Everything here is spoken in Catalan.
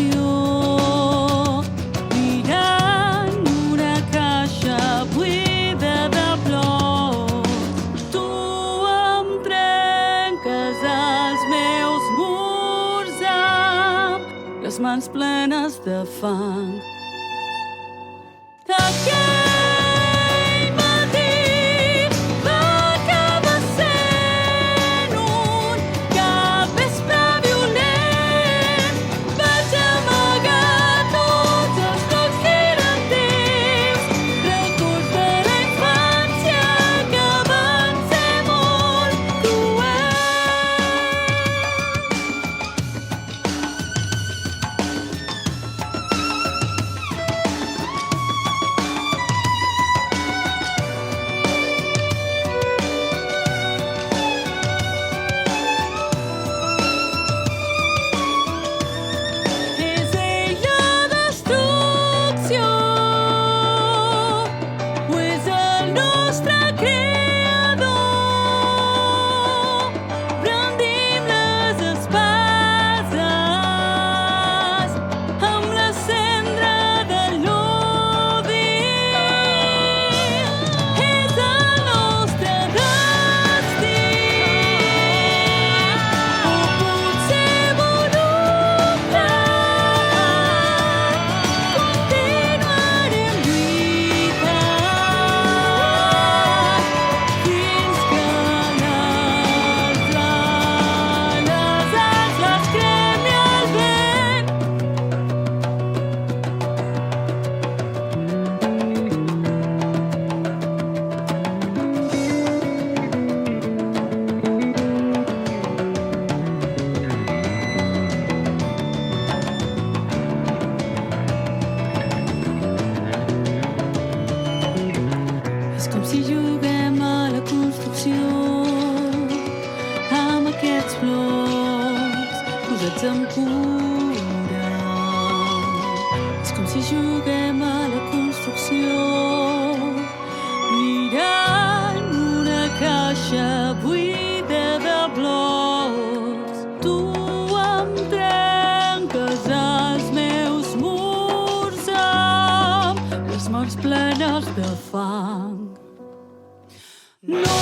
construcció, mirant una caixa buida de plors. Tu em trenques els meus murs amb les mans plenes de fang. Aquell matí va acabar sent un capvespre violent. Vaig amagar tots els blocs directius, records de la infància que van ser molt cruels. És ell la destrucció o és el nostre creador? Brandim les espases amb la cendra de l'odi. És el nostre destí o potser voluntari. Continuarem lluitant fins que les ales les cremi el vent. És com si juguem a la construcció amb aquests blocs posats amb cura. És com si juguem a la construcció mirant una caixa buida de blocs. Tu em trenques els meus murs amb les mans plenes de fang. No